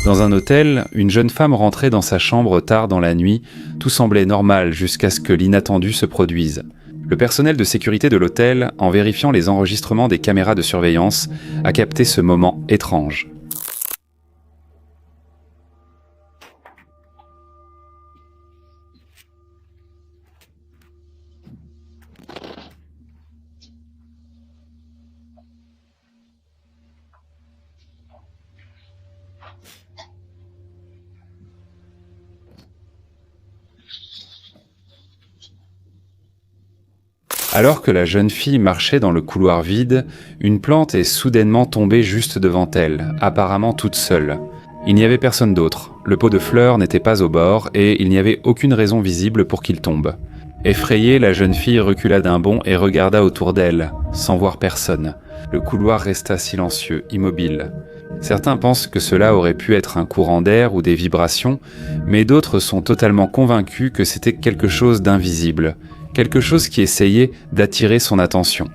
Dans un hôtel, une jeune femme rentrait dans sa chambre tard dans la nuit, tout semblait normal jusqu'à ce que l'inattendu se produise. Le personnel de sécurité de l'hôtel, en vérifiant les enregistrements des caméras de surveillance, a capté ce moment étrange. Alors que la jeune fille marchait dans le couloir vide, une plante est soudainement tombée juste devant elle, apparemment toute seule. Il n'y avait personne d'autre, le pot de fleurs n'était pas au bord et il n'y avait aucune raison visible pour qu'il tombe. Effrayée, la jeune fille recula d'un bond et regarda autour d'elle, sans voir personne. Le couloir resta silencieux, immobile. Certains pensent que cela aurait pu être un courant d'air ou des vibrations, mais d'autres sont totalement convaincus que c'était quelque chose d'invisible. Quelque chose qui essayait d'attirer son attention.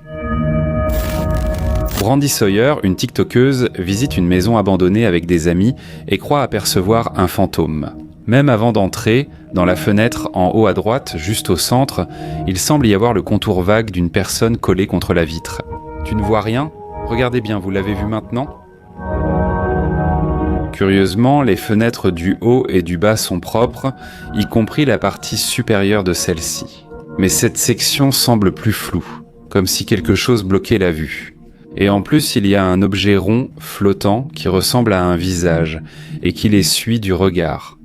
Brandy Sawyer, une tiktokeuse, visite une maison abandonnée avec des amis et croit apercevoir un fantôme. Même avant d'entrer, dans la fenêtre en haut à droite, juste au centre, il semble y avoir le contour vague d'une personne collée contre la vitre. « Tu ne vois rien ? Regardez bien, vous l'avez vu maintenant ?» Curieusement, les fenêtres du haut et du bas sont propres, y compris la partie supérieure de celle-ci. Mais cette section semble plus floue, comme si quelque chose bloquait la vue. Et en plus, il y a un objet rond, flottant, qui ressemble à un visage, et qui les suit du regard.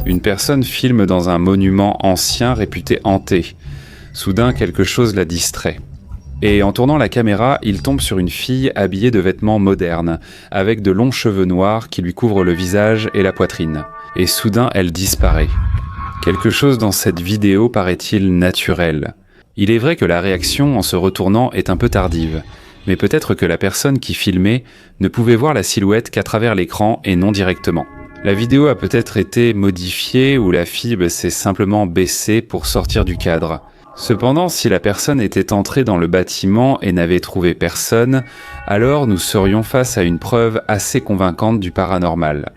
Une personne filme dans un monument ancien réputé hanté. Soudain, quelque chose la distrait. Et en tournant la caméra, il tombe sur une fille habillée de vêtements modernes, avec de longs cheveux noirs qui lui couvrent le visage et la poitrine. Et soudain, elle disparaît. Quelque chose dans cette vidéo paraît-il naturel. Il est vrai que la réaction en se retournant est un peu tardive, mais peut-être que la personne qui filmait ne pouvait voir la silhouette qu'à travers l'écran et non directement. La vidéo a peut-être été modifiée ou la fille s'est simplement baissée pour sortir du cadre. Cependant, si la personne était entrée dans le bâtiment et n'avait trouvé personne, alors nous serions face à une preuve assez convaincante du paranormal.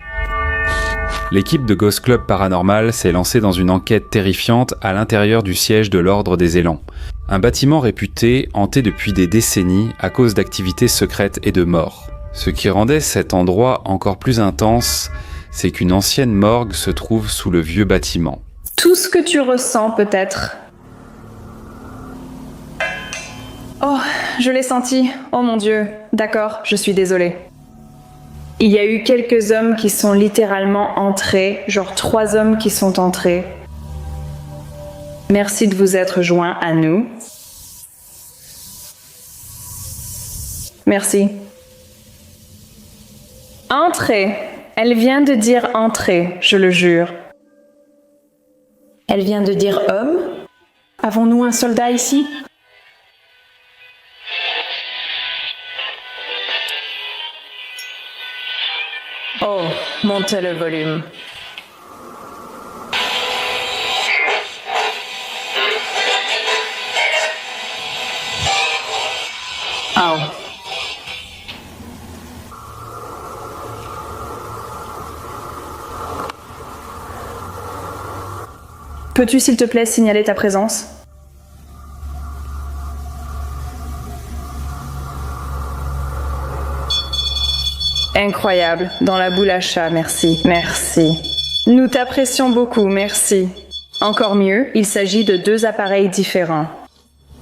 L'équipe de Ghost Club Paranormal s'est lancée dans une enquête terrifiante à l'intérieur du siège de l'Ordre des Élans. Un bâtiment réputé, hanté depuis des décennies à cause d'activités secrètes et de morts. Ce qui rendait cet endroit encore plus intense, c'est qu'une ancienne morgue se trouve sous le vieux bâtiment. Tout ce que tu ressens peut-être. Oh, je l'ai senti. Oh mon Dieu. D'accord, je suis désolée. Il y a eu quelques hommes qui sont littéralement entrés, genre 3 hommes qui sont entrés. Merci de vous être joints à nous. Merci. Entrez. Elle vient de dire entrez, je le jure. Elle vient de dire homme. Avons-nous un soldat ici ? Oh, montez le volume. Oh. Peux-tu, s'il te plaît, signaler ta présence ? Incroyable, dans la boule à chat, merci. Merci. Nous t'apprécions beaucoup, merci. Encore mieux, il s'agit de 2 appareils différents.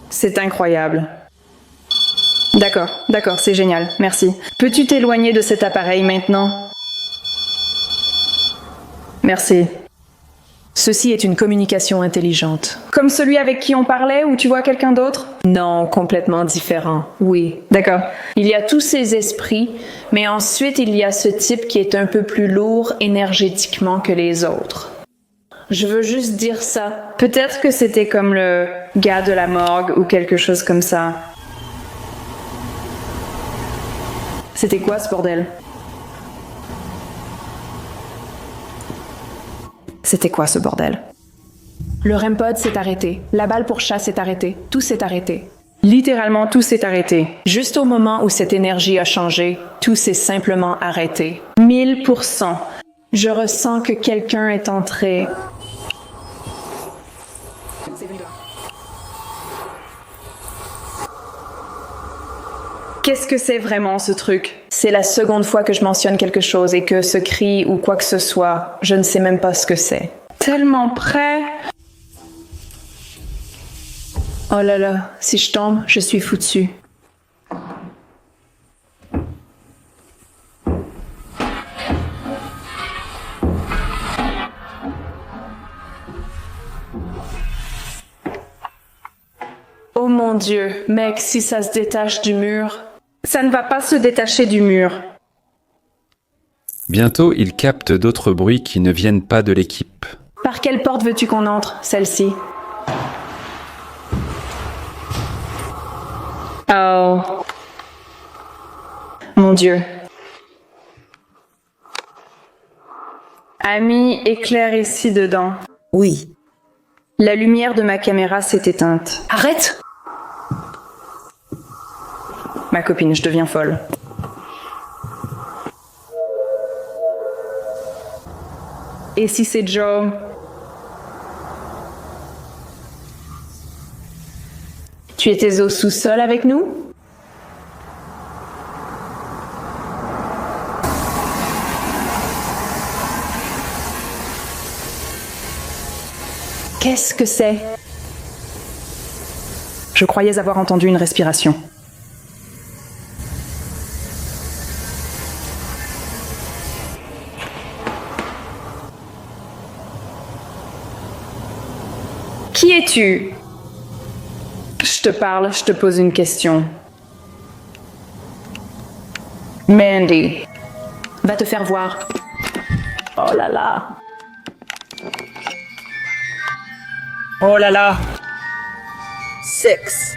C'est incroyable. D'accord, c'est génial, merci. Peux-tu t'éloigner de cet appareil maintenant ? Merci. Ceci est une communication intelligente. Comme celui avec qui on parlait ou tu vois quelqu'un d'autre ? Non, complètement différent, oui. D'accord. Il y a tous ces esprits, mais ensuite il y a ce type qui est un peu plus lourd énergétiquement que les autres. Je veux juste dire ça. Peut-être que c'était comme le gars de la morgue ou quelque chose comme ça. C'était quoi ce bordel ? C'était quoi ce bordel ? Le REM pod s'est arrêté. La balle pour chat s'est arrêtée. Tout s'est arrêté. Littéralement, tout s'est arrêté. Juste au moment où cette énergie a changé, tout s'est simplement arrêté. 1000%. Je ressens que quelqu'un est entré. Qu'est-ce que c'est vraiment ce truc? C'est la seconde fois que je mentionne quelque chose et que ce cri ou quoi que ce soit, je ne sais même pas ce que c'est. Tellement près. Oh là là, si je tombe, je suis foutue. Oh mon Dieu, mec, si ça se détache du mur. Ça ne va pas se détacher du mur. Bientôt, il capte d'autres bruits qui ne viennent pas de l'équipe. Par quelle porte veux-tu qu'on entre, celle-ci? Oh. Mon Dieu. Ami, éclaire ici dedans. Oui. La lumière de ma caméra s'est éteinte. Arrête! Ma copine, je deviens folle. Et si c'est Joe? Tu étais au sous-sol avec nous? Qu'est-ce que c'est? Je croyais avoir entendu une respiration. Qui es-tu? Je te parle, je te pose une question. Mandy. Va te faire voir. Oh là là. Oh là là. 6.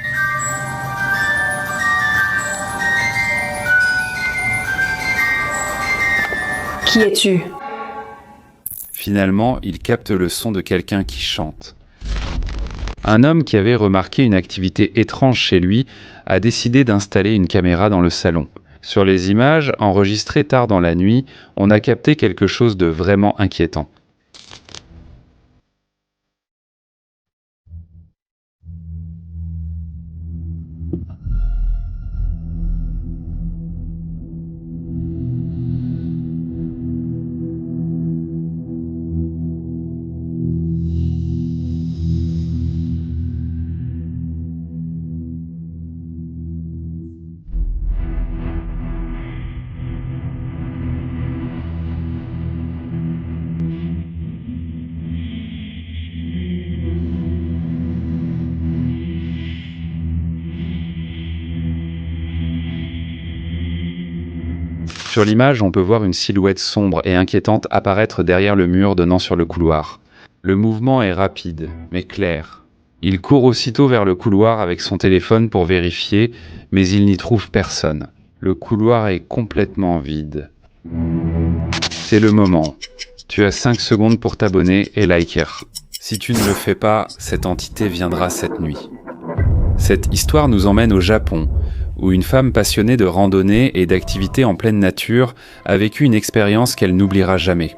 Qui es-tu? Finalement, il capte le son de quelqu'un qui chante. Un homme qui avait remarqué une activité étrange chez lui a décidé d'installer une caméra dans le salon. Sur les images, enregistrées tard dans la nuit, on a capté quelque chose de vraiment inquiétant. Sur l'image, on peut voir une silhouette sombre et inquiétante apparaître derrière le mur donnant sur le couloir. Le mouvement est rapide, mais clair. Il court aussitôt vers le couloir avec son téléphone pour vérifier, mais il n'y trouve personne. Le couloir est complètement vide. C'est le moment. Tu as 5 secondes pour t'abonner et liker. Si tu ne le fais pas, cette entité viendra cette nuit. Cette histoire nous emmène au Japon, où une femme passionnée de randonnée et d'activités en pleine nature a vécu une expérience qu'elle n'oubliera jamais.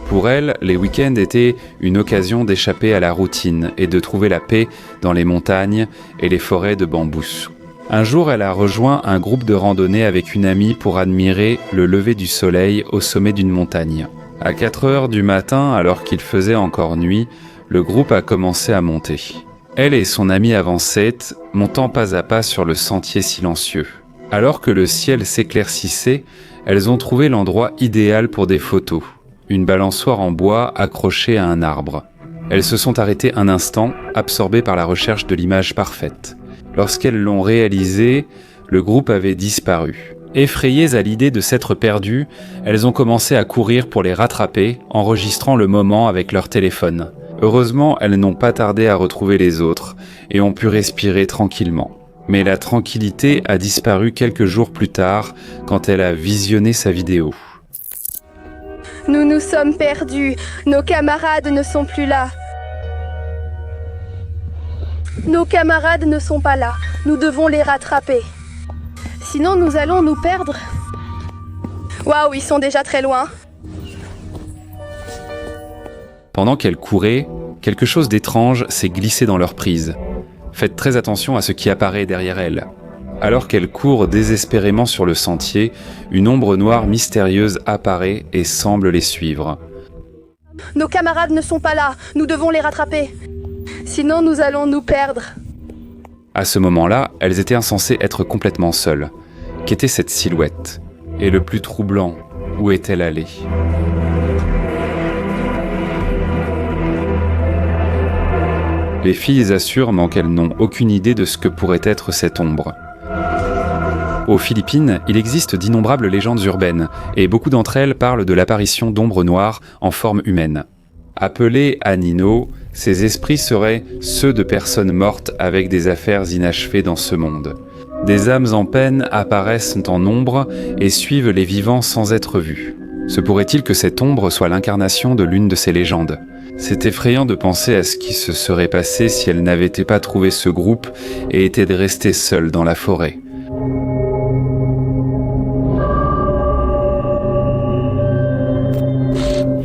Pour elle, les week-ends étaient une occasion d'échapper à la routine et de trouver la paix dans les montagnes et les forêts de bambous. Un jour, elle a rejoint un groupe de randonnée avec une amie pour admirer le lever du soleil au sommet d'une montagne. À 4 heures du matin, alors qu'il faisait encore nuit, le groupe a commencé à monter. Elle et son amie avançaient, montant pas à pas sur le sentier silencieux. Alors que le ciel s'éclaircissait, elles ont trouvé l'endroit idéal pour des photos. Une balançoire en bois accrochée à un arbre. Elles se sont arrêtées un instant, absorbées par la recherche de l'image parfaite. Lorsqu'elles l'ont réalisée, le groupe avait disparu. Effrayées à l'idée de s'être perdues, elles ont commencé à courir pour les rattraper, enregistrant le moment avec leur téléphone. Heureusement, elles n'ont pas tardé à retrouver les autres et ont pu respirer tranquillement. Mais la tranquillité a disparu quelques jours plus tard quand elle a visionné sa vidéo. Nous nous sommes perdus. Nos camarades ne sont plus là. Nos camarades ne sont pas là. Nous devons les rattraper. Sinon, nous allons nous perdre. Waouh, ils sont déjà très loin. Pendant qu'elles couraient, quelque chose d'étrange s'est glissé dans leur prise. Faites très attention à ce qui apparaît derrière elles. Alors qu'elles courent désespérément sur le sentier, une ombre noire mystérieuse apparaît et semble les suivre. Nos camarades ne sont pas là. Nous devons les rattraper. Sinon, nous allons nous perdre. À ce moment-là, elles étaient insensées être complètement seules. Qu'était cette silhouette? Et le plus troublant, où est-elle allée? Les filles assurent qu'elles n'ont aucune idée de ce que pourrait être cette ombre. Aux Philippines, il existe d'innombrables légendes urbaines, et beaucoup d'entre elles parlent de l'apparition d'ombres noires en forme humaine. Appelés Anino, ces esprits seraient ceux de personnes mortes avec des affaires inachevées dans ce monde. Des âmes en peine apparaissent en nombre et suivent les vivants sans être vues. Se pourrait-il que cette ombre soit l'incarnation de l'une de ces légendes? C'est effrayant de penser à ce qui se serait passé si elles n'avaient pas trouvé ce groupe et étaient restées seules dans la forêt.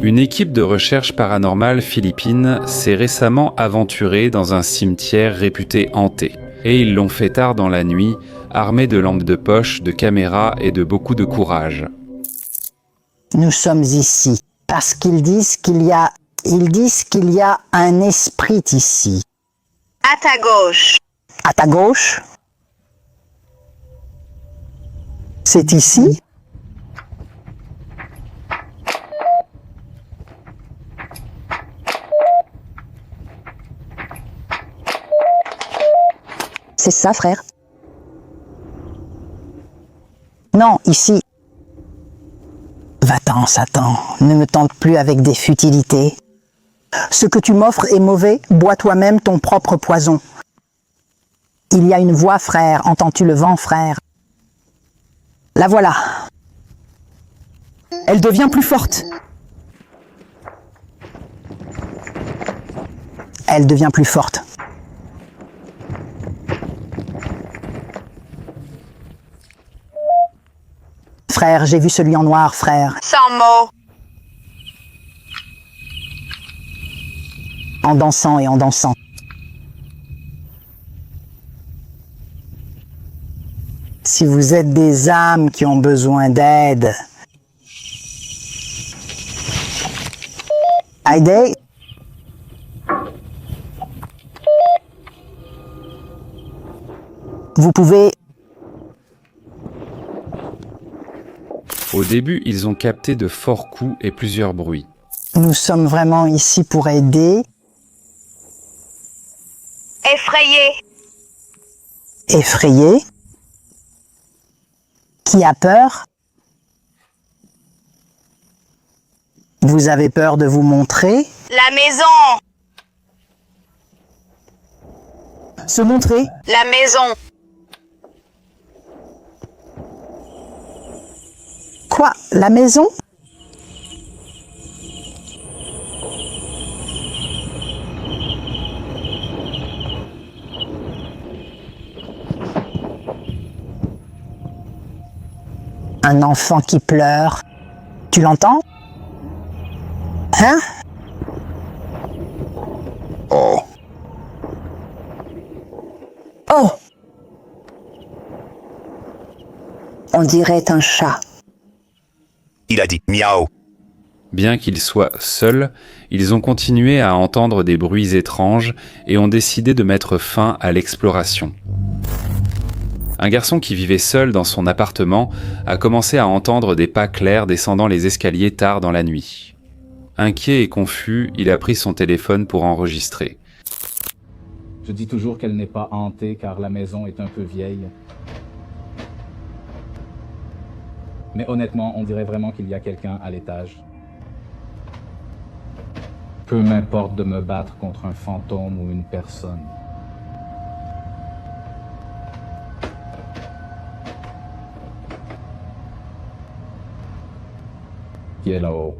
Une équipe de recherche paranormale philippine s'est récemment aventurée dans un cimetière réputé hanté. Et ils l'ont fait tard dans la nuit, armés de lampes de poche, de caméras et de beaucoup de courage. Nous sommes ici parce qu'ils disent qu'il y a un esprit ici. À ta gauche. À ta gauche? C'est ici? C'est ça, frère? Non, ici. Va-t'en, Satan, ne me tente plus avec des futilités. Ce que tu m'offres est mauvais, bois toi-même ton propre poison. Il y a une voix, frère, entends-tu le vent, frère? La voilà. Elle devient plus forte. Elle devient plus forte. Frère, j'ai vu celui en noir, frère. Sans mots. En dansant et en dansant. Si vous êtes des âmes qui ont besoin d'aide, Heidi, vous pouvez... Au début, ils ont capté de forts coups et plusieurs bruits. Nous sommes vraiment ici pour aider. Effrayé. Effrayé. Qui a peur? Vous avez peur de vous montrer? La maison. Se montrer? La maison. Quoi? La maison? Un enfant qui pleure. Tu l'entends? Hein? Oh. Oh! On dirait un chat. Il a dit miaou. Bien qu'ils soient seuls, ils ont continué à entendre des bruits étranges et ont décidé de mettre fin à l'exploration. Un garçon qui vivait seul dans son appartement a commencé à entendre des pas clairs descendant les escaliers tard dans la nuit. Inquiet et confus, il a pris son téléphone pour enregistrer. Je dis toujours qu'elle n'est pas hantée car la maison est un peu vieille. Mais honnêtement, on dirait vraiment qu'il y a quelqu'un à l'étage. Peu m'importe de me battre contre un fantôme ou une personne. Qui est là-haut.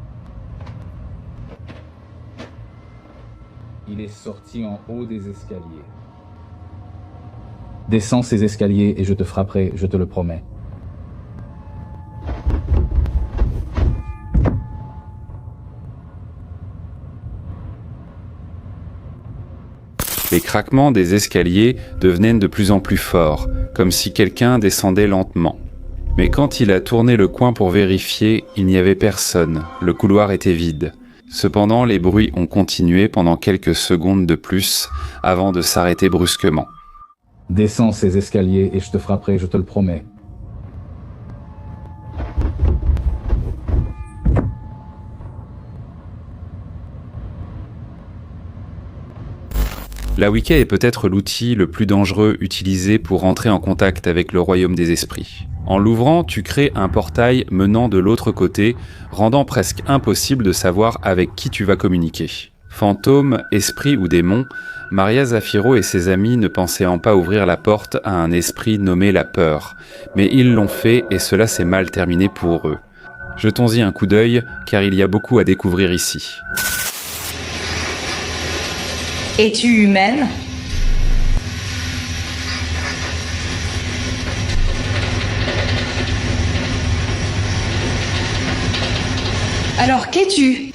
Il est sorti en haut des escaliers. Descends ces escaliers et je te frapperai, je te le promets. Les craquements des escaliers devenaient de plus en plus forts, comme si quelqu'un descendait lentement. Mais quand il a tourné le coin pour vérifier, il n'y avait personne, le couloir était vide. Cependant, les bruits ont continué pendant quelques secondes de plus, avant de s'arrêter brusquement. Descends ces escaliers et je te frapperai, je te le promets. La Wicca est peut-être l'outil le plus dangereux utilisé pour entrer en contact avec le royaume des esprits. En l'ouvrant, tu crées un portail menant de l'autre côté, rendant presque impossible de savoir avec qui tu vas communiquer. Fantômes, esprits ou démons, Maria Zafiro et ses amis ne pensaient pas ouvrir la porte à un esprit nommé la peur, mais ils l'ont fait et cela s'est mal terminé pour eux. Jetons-y un coup d'œil, car il y a beaucoup à découvrir ici. Es-tu humaine? Alors qu'es-tu?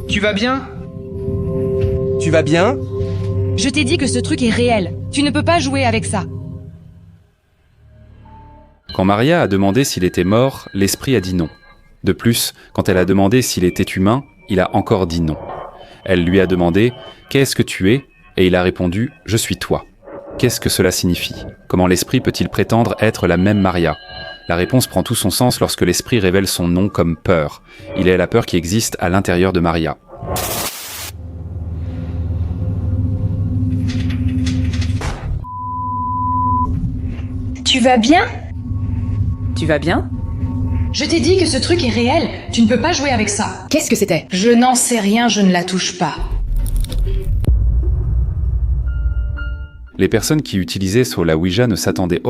Tu vas bien? Tu vas bien? Je t'ai dit que ce truc est réel. Tu ne peux pas jouer avec ça. Quand Maria a demandé s'il était mort, l'esprit a dit non. De plus, quand elle a demandé s'il était humain, il a encore dit non. Elle lui a demandé « Qu'est-ce que tu es ?» et il a répondu « Je suis toi ». Qu'est-ce que cela signifie? Comment l'esprit peut-il prétendre être la même Maria? La réponse prend tout son sens lorsque l'esprit révèle son nom comme peur. Il est la peur qui existe à l'intérieur de Maria. Tu vas bien? Tu vas bien? Je t'ai dit que ce truc est réel. Tu ne peux pas jouer avec ça. Qu'est-ce que c'était? Je n'en sais rien, je ne la touche pas. Les personnes qui utilisaient sur la Ouija ne s'attendaient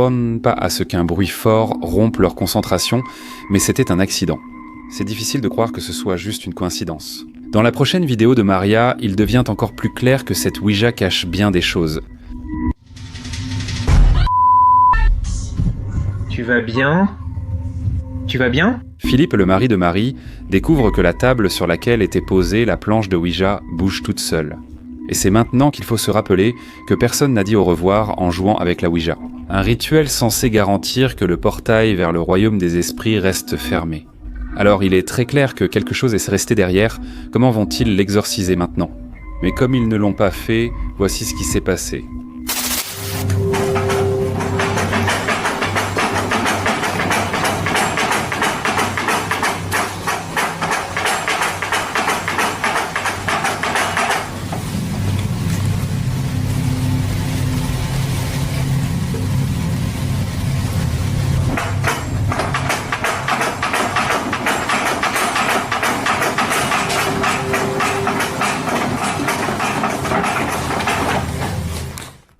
pas à ce qu'un bruit fort rompe leur concentration, mais c'était un accident. C'est difficile de croire que ce soit juste une coïncidence. Dans la prochaine vidéo de Maria, il devient encore plus clair que cette Ouija cache bien des choses. Tu vas bien? Tu vas bien? Philippe, le mari de Marie, découvre que la table sur laquelle était posée la planche de Ouija bouge toute seule. Et c'est maintenant qu'il faut se rappeler que personne n'a dit au revoir en jouant avec la Ouija. Un rituel censé garantir que le portail vers le royaume des esprits reste fermé. Alors il est très clair que quelque chose est resté derrière, comment vont-ils l'exorciser maintenant? Mais comme ils ne l'ont pas fait, voici ce qui s'est passé.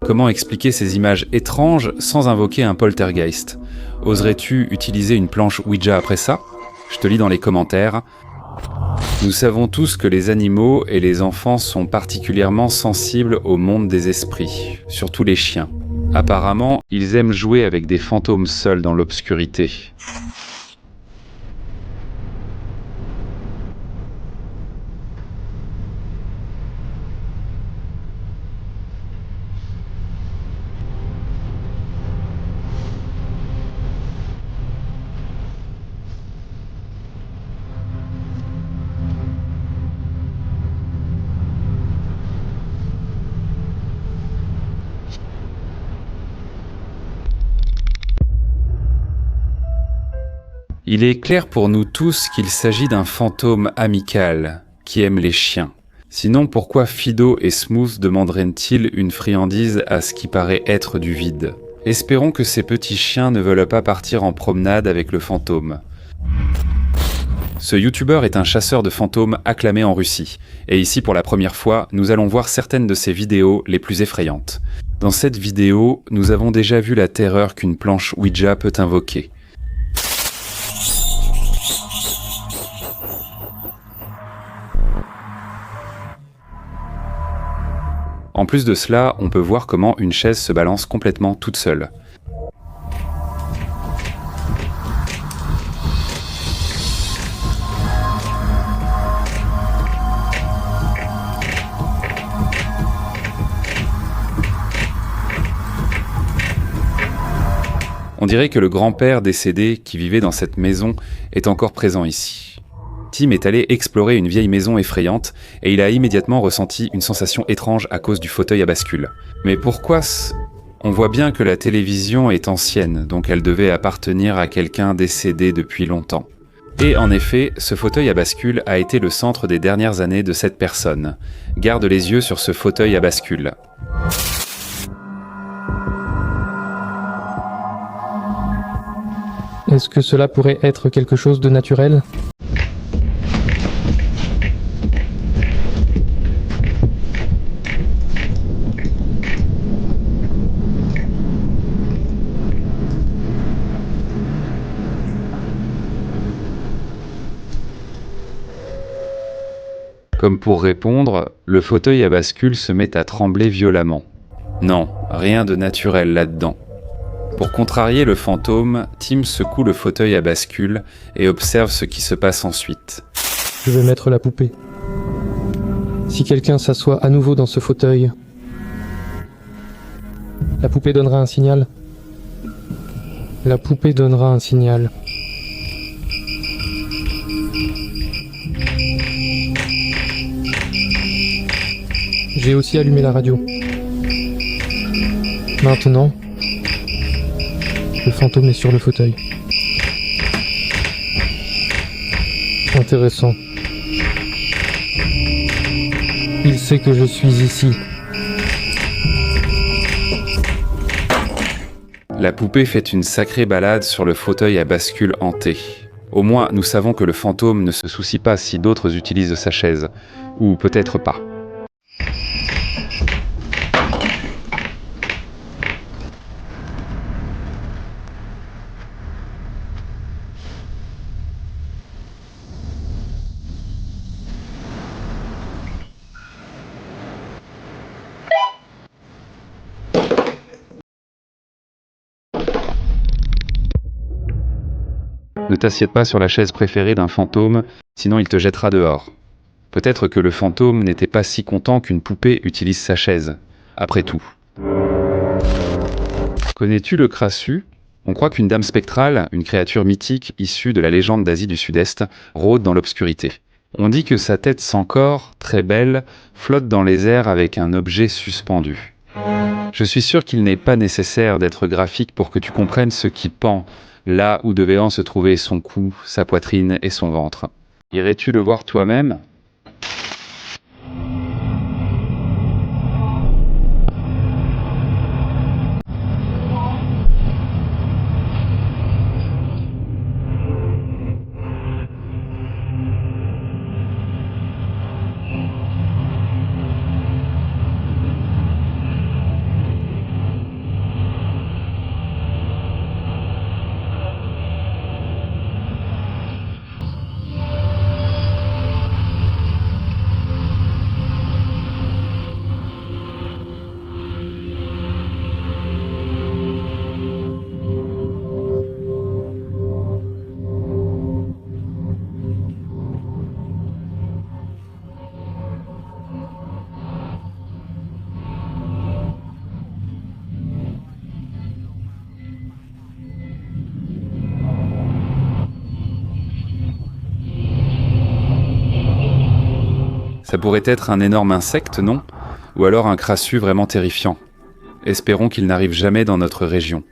Comment expliquer ces images étranges sans invoquer un poltergeist? Oserais-tu utiliser une planche Ouija après ça? Je te lis dans les commentaires. Nous savons tous que les animaux et les enfants sont particulièrement sensibles au monde des esprits, surtout les chiens. Apparemment, ils aiment jouer avec des fantômes seuls dans l'obscurité. Il est clair pour nous tous qu'il s'agit d'un fantôme amical, qui aime les chiens. Sinon, pourquoi Fido et Smooth demanderaient-ils une friandise à ce qui paraît être du vide? Espérons que ces petits chiens ne veulent pas partir en promenade avec le fantôme. Ce youtubeur est un chasseur de fantômes acclamé en Russie. Et ici, pour la première fois, nous allons voir certaines de ses vidéos les plus effrayantes. Dans cette vidéo, nous avons déjà vu la terreur qu'une planche Ouija peut invoquer. En plus de cela, on peut voir comment une chaise se balance complètement toute seule. On dirait que le grand-père décédé qui vivait dans cette maison est encore présent ici. Tim est allé explorer une vieille maison effrayante et il a immédiatement ressenti une sensation étrange à cause du fauteuil à bascule. Mais pourquoi On voit bien que la télévision est ancienne, donc elle devait appartenir à quelqu'un décédé depuis longtemps. Et en effet, ce fauteuil à bascule a été le centre des dernières années de cette personne. Garde les yeux sur ce fauteuil à bascule. Est-ce que cela pourrait être quelque chose de naturel ? Comme pour répondre, le fauteuil à bascule se met à trembler violemment. Non, rien de naturel là-dedans. Pour contrarier le fantôme, Tim secoue le fauteuil à bascule et observe ce qui se passe ensuite. Je vais mettre la poupée. Si quelqu'un s'assoit à nouveau dans ce fauteuil, la poupée donnera un signal. La poupée donnera un signal. J'ai aussi allumé la radio. Maintenant, le fantôme est sur le fauteuil. Intéressant. Il sait que je suis ici. La poupée fait une sacrée balade sur le fauteuil à bascule hanté. Au moins, nous savons que le fantôme ne se soucie pas si d'autres utilisent sa chaise. Ou peut-être pas. Ne t'assieds pas sur la chaise préférée d'un fantôme, sinon il te jettera dehors. Peut-être que le fantôme n'était pas si content qu'une poupée utilise sa chaise. Après tout. Connais-tu le crassu ? On croit qu'une dame spectrale, une créature mythique issue de la légende d'Asie du Sud-Est, rôde dans l'obscurité. On dit que sa tête sans corps, très belle, flotte dans les airs avec un objet suspendu. Je suis sûr qu'il n'est pas nécessaire d'être graphique pour que tu comprennes ce qui pend, là où devaient se trouver son cou, sa poitrine et son ventre. Irais-tu le voir toi-même ? Ça pourrait être un énorme insecte, non ? Ou alors un crassu vraiment terrifiant. Espérons qu'il n'arrive jamais dans notre région.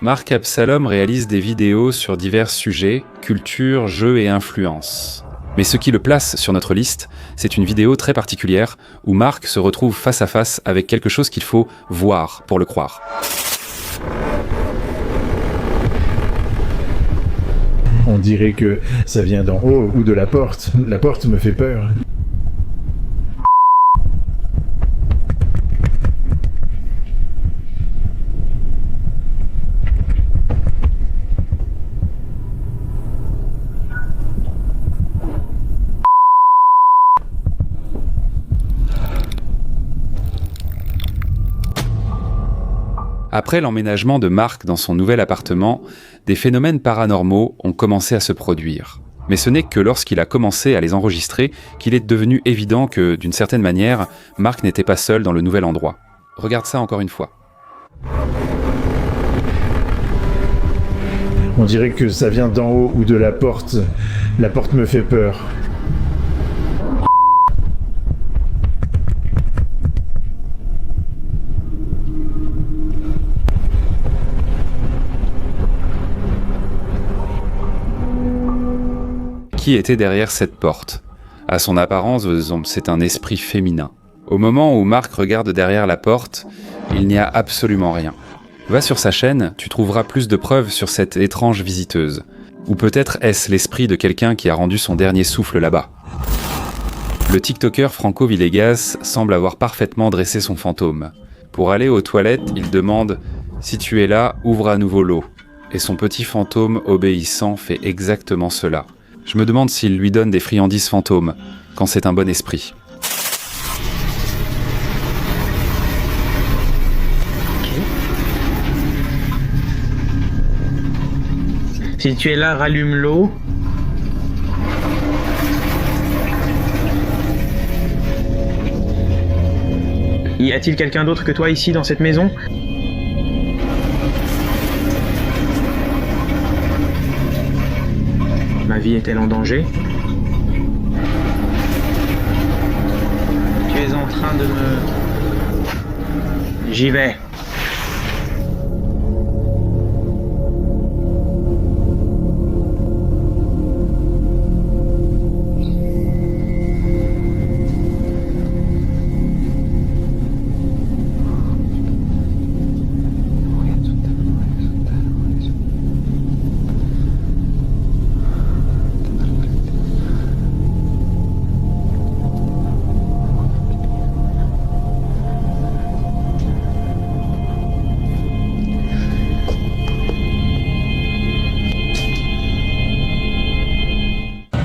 Marc Absalom réalise des vidéos sur divers sujets, culture, jeux et influence. Mais ce qui le place sur notre liste, c'est une vidéo très particulière où Marc se retrouve face à face avec quelque chose qu'il faut voir pour le croire. On dirait que ça vient d'en haut ou de la porte. La porte me fait peur. Après l'emménagement de Marc dans son nouvel appartement, des phénomènes paranormaux ont commencé à se produire. Mais ce n'est que lorsqu'il a commencé à les enregistrer qu'il est devenu évident que, d'une certaine manière, Marc n'était pas seul dans le nouvel endroit. Regarde ça encore une fois. On dirait que ça vient d'en haut ou de la porte. La porte me fait peur. Qui était derrière cette porte? À son apparence, c'est un esprit féminin. Au moment où Marc regarde derrière la porte, il n'y a absolument rien. Va sur sa chaîne, tu trouveras plus de preuves sur cette étrange visiteuse. Ou peut-être est-ce l'esprit de quelqu'un qui a rendu son dernier souffle là-bas. Le TikToker Franco Villegas semble avoir parfaitement dressé son fantôme. Pour aller aux toilettes, il demande « Si tu es là, ouvre à nouveau l'eau ». Et son petit fantôme obéissant fait exactement cela. Je me demande s'il lui donne des friandises fantômes, quand c'est un bon esprit. Si tu es là, rallume l'eau. Y a-t-il quelqu'un d'autre que toi ici dans cette maison ? Ma vie est-elle en danger ? Tu es en train de me... J'y vais.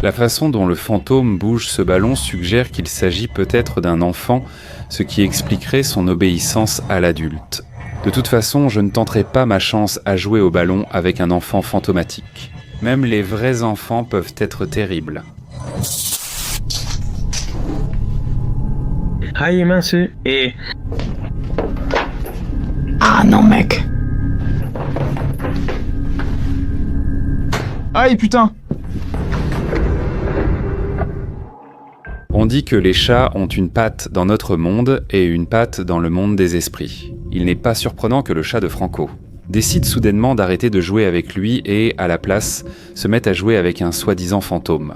La façon dont le fantôme bouge ce ballon suggère qu'il s'agit peut-être d'un enfant, ce qui expliquerait son obéissance à l'adulte. De toute façon, je ne tenterai pas ma chance à jouer au ballon avec un enfant fantomatique. Même les vrais enfants peuvent être terribles. Aïe mince, et... Ah non mec. Aïe putain. On dit que les chats ont une patte dans notre monde et une patte dans le monde des esprits. Il n'est pas surprenant que le chat de Franco décide soudainement d'arrêter de jouer avec lui et, à la place, se mette à jouer avec un soi-disant fantôme.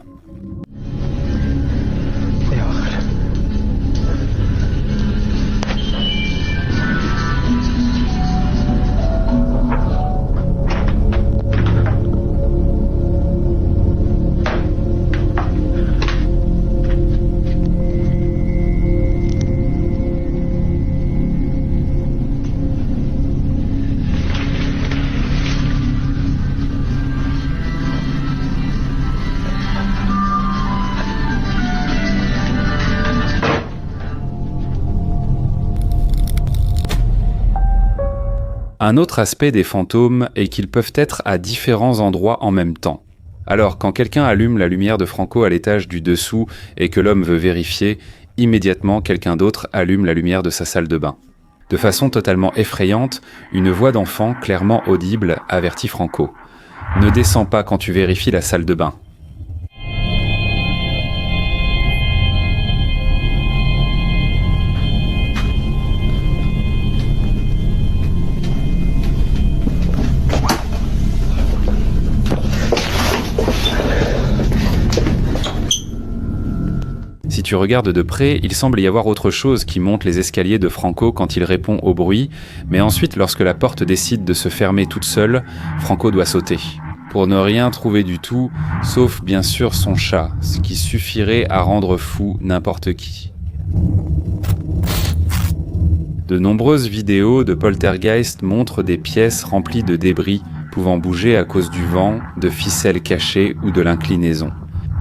Un autre aspect des fantômes est qu'ils peuvent être à différents endroits en même temps. Alors, quand quelqu'un allume la lumière de Franco à l'étage du dessous et que l'homme veut vérifier, immédiatement quelqu'un d'autre allume la lumière de sa salle de bain. De façon totalement effrayante, une voix d'enfant clairement audible avertit Franco. « Ne descends pas quand tu vérifies la salle de bain. » tu regardes de près, il semble y avoir autre chose qui monte les escaliers de Franco quand il répond au bruit, mais ensuite, lorsque la porte décide de se fermer toute seule, Franco doit sauter. Pour ne rien trouver du tout, sauf bien sûr son chat, ce qui suffirait à rendre fou n'importe qui. De nombreuses vidéos de poltergeist montrent des pièces remplies de débris pouvant bouger à cause du vent, de ficelles cachées ou de l'inclinaison.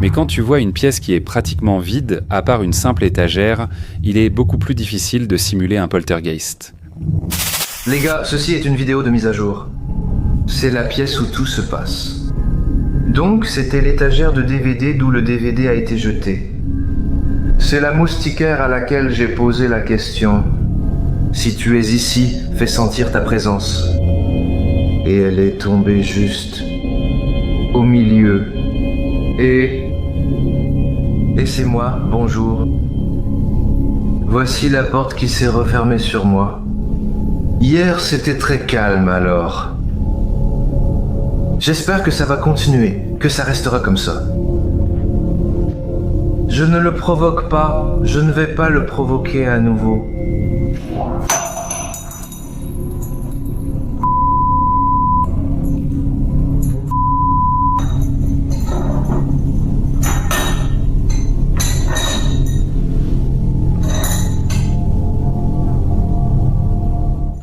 Mais quand tu vois une pièce qui est pratiquement vide, à part une simple étagère, il est beaucoup plus difficile de simuler un poltergeist. Les gars, ceci est une vidéo de mise à jour. C'est la pièce où tout se passe. Donc, c'était l'étagère de DVD d'où le DVD a été jeté. C'est la moustiquaire à laquelle j'ai posé la question. Si tu es ici, fais sentir ta présence. Et elle est tombée juste au milieu. Et c'est moi, bonjour. Voici la porte qui s'est refermée sur moi. Hier, c'était très calme alors. J'espère que ça va continuer, que ça restera comme ça. Je ne le provoque pas, je ne vais pas le provoquer à nouveau.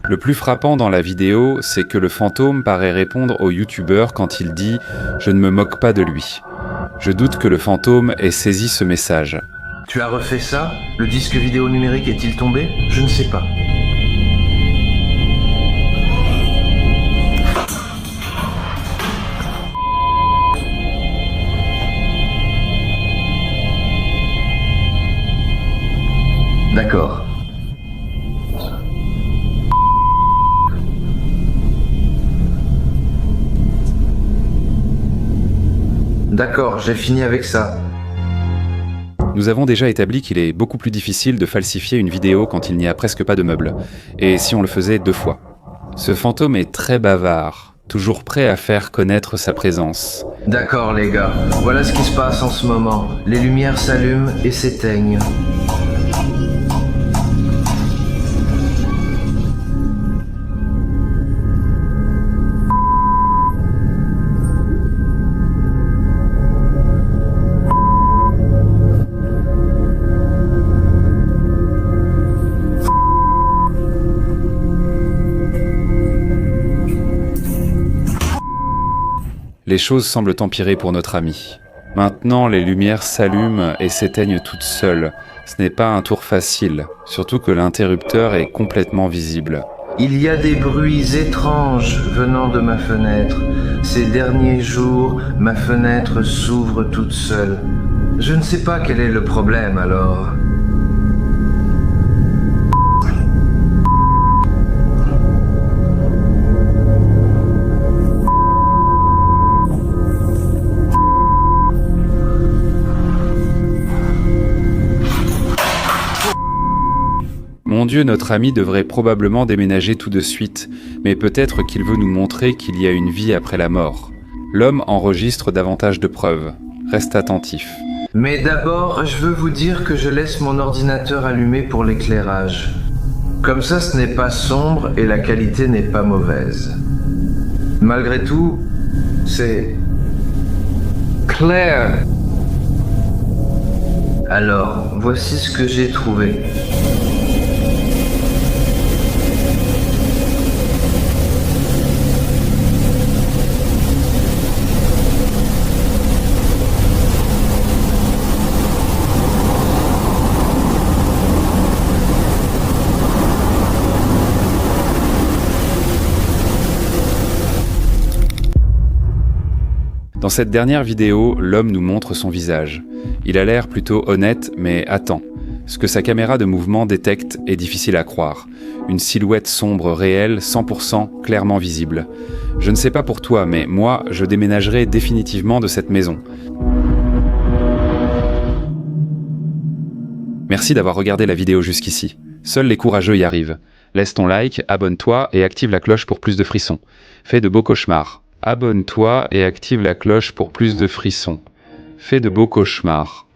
Le plus frappant dans la vidéo, c'est que le fantôme paraît répondre au youtubeur quand il dit « Je ne me moque pas de lui ». Je doute que le fantôme ait saisi ce message. Tu as refait ça? Le disque vidéo numérique est-il tombé? Je ne sais pas. D'accord. D'accord, j'ai fini avec ça. Nous avons déjà établi qu'il est beaucoup plus difficile de falsifier une vidéo quand il n'y a presque pas de meubles, et si on le faisait 2 fois. Ce fantôme est très bavard, toujours prêt à faire connaître sa présence. D'accord les gars, voilà ce qui se passe en ce moment. Les lumières s'allument et s'éteignent. Les choses semblent empirer pour notre ami. Maintenant, les lumières s'allument et s'éteignent toutes seules. Ce n'est pas un tour facile, surtout que l'interrupteur est complètement visible. Il y a des bruits étranges venant de ma fenêtre. Ces derniers jours, ma fenêtre s'ouvre toute seule. Je ne sais pas quel est le problème alors. Mon Dieu, notre ami devrait probablement déménager tout de suite, mais peut-être qu'il veut nous montrer qu'il y a une vie après la mort. L'homme enregistre davantage de preuves. Reste attentif. Mais d'abord, je veux vous dire que je laisse mon ordinateur allumé pour l'éclairage. Comme ça, ce n'est pas sombre et la qualité n'est pas mauvaise. Malgré tout, c'est clair. Alors, voici ce que j'ai trouvé. Dans cette dernière vidéo, l'homme nous montre son visage. Il a l'air plutôt honnête, mais attends. Ce que sa caméra de mouvement détecte est difficile à croire. Une silhouette sombre réelle, 100% clairement visible. Je ne sais pas pour toi, mais moi, je déménagerai définitivement de cette maison. Merci d'avoir regardé la vidéo jusqu'ici. Seuls les courageux y arrivent. Laisse ton like, abonne-toi et active la cloche pour plus de frissons. Fais de beaux cauchemars. Abonne-toi et active la cloche pour plus de frissons. Fais de beaux cauchemars.